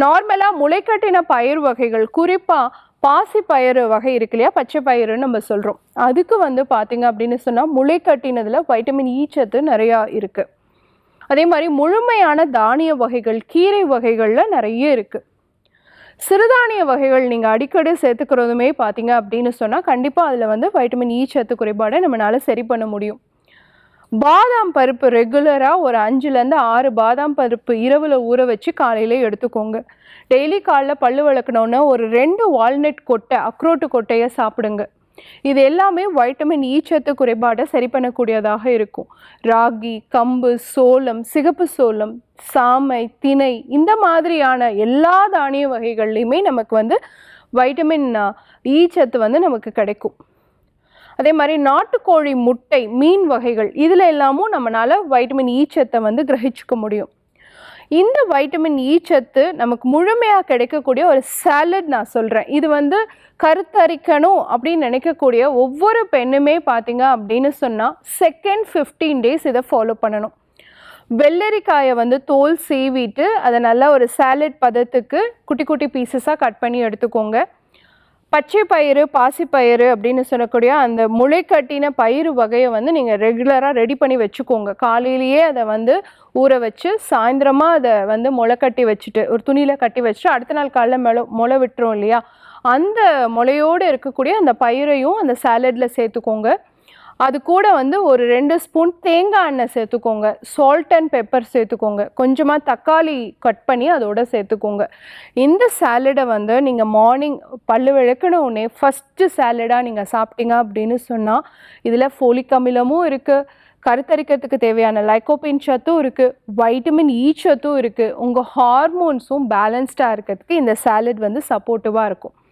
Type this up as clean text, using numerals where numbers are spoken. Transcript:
நார்மலாக முளைக்கட்டின பயிர் வகைகள், குறிப்பாக பாசி பயிறு வகை இருக்கு இல்லையா, பச்சை பயிறுன்னு நம்ம சொல்கிறோம், அதுக்கு வந்து பார்த்தீங்க அப்படின்னு சொன்னால் முளைக்கட்டினதில் வைட்டமின் இ சத்து நிறையா இருக்குது. அதே மாதிரி முழுமையான தானிய வகைகள், கீரை வகைகளில் நிறைய இருக்குது. சிறுதானிய வகைகள் நீங்கள் அடிக்கடி சேர்த்துக்கிறதுமே பார்த்தீங்க அப்படின்னு சொன்னால் கண்டிப்பாக அதில் வந்து வைட்டமின் இ சத்து குறைபாடை நம்மளால் சரி பண்ண முடியும். பாதாம் பருப்பு ரெகுலராக ஒரு 5லேருந்து 6 பாதாம் பருப்பு இரவில் ஊற வச்சு காலையில் எடுத்துக்கோங்க. டெய்லி காலைல பல்லு விளக்கணுன்னு ஒரு 2 வால்நட் கொட்டை, அக்ரோட்டு கொட்டையை சாப்பிடுங்க. இது எல்லாமே வைட்டமின் இ சத்து குறைபாடை சரி பண்ணக்கூடியதாக இருக்கும். ராகி, கம்பு, சோளம், சிகப்பு சோளம், சாமை, திணை இந்த மாதிரியான எல்லா தானிய வகைகள்லையுமே நமக்கு வந்து வைட்டமின் இ சத்து வந்து நமக்கு கிடைக்கும். அதே மாதிரி நாட்டுக்கோழி முட்டை, மீன் வகைகள் இதில் எல்லாமும் நம்மளால் வைட்டமின் இ சத்தை வந்து கிரகிச்சிக்க முடியும். இந்த வைட்டமின் இ சத்து நமக்கு முழுமையாக கிடைக்கக்கூடிய ஒரு சாலட் நான் சொல்கிறேன். இது வந்து கருத்தரிக்கணும் அப்படின்னு நினைக்கக்கூடிய ஒவ்வொரு பெண்ணுமே பார்த்தீங்க அப்படின்னு சொன்னால் செகண்ட் 15 டேஸ் இதை ஃபாலோ பண்ணணும். வெள்ளரிக்காயை வந்து தோல் சீவிட்டு அதை நல்லா ஒரு சாலட் பதத்துக்கு குட்டி குட்டி பீசஸாக கட் பண்ணி எடுத்துக்கோங்க. பச்சை பயிறு, பாசிப்பயிறு அப்படின்னு சொல்லக்கூடிய அந்த முளைக்கட்டின பயிறு வகையை வந்து நீங்கள் ரெகுலராக ரெடி பண்ணி வச்சுக்கோங்க. காலையிலேயே அதை வந்து ஊற வச்சு சாயந்தரமாக அதை வந்து முளை கட்டி வச்சுட்டு ஒரு துணியில் கட்டி வச்சுட்டு அடுத்த நாள் காலைல முளை விட்டுரும் இல்லையா, அந்த முளையோடு இருக்கக்கூடிய அந்த பயிரையும் அந்த சாலடில் சேர்த்துக்கோங்க. அது கூட வந்து ஒரு 2 ஸ்பூன் தேங்காய் எண்ணெய் சேர்த்துக்கோங்க. சால்ட் அண்ட் பெப்பர் சேர்த்துக்கோங்க. கொஞ்சமாக தக்காளி கட் பண்ணி அதோட சேர்த்துக்கோங்க. இந்த சாலடை வந்து நீங்கள் மார்னிங் பல்லு விளக்குன உடனே ஃபஸ்ட்டு சாலடாக நீங்கள் சாப்பிட்டீங்க அப்படின்னு சொன்னால் இதில் ஃபோலிக் அமிலமும் இருக்குது, கருத்தரிக்கிறதுக்கு தேவையான லைக்கோபின் சத்தும் இருக்குது, வைட்டமின் இ சத்தும் இருக்குது. உங்கள் ஹார்மோன்ஸும் பேலன்ஸ்டாக இருக்கிறதுக்கு இந்த சாலட் வந்து சப்போர்ட்டிவாக இருக்கும்.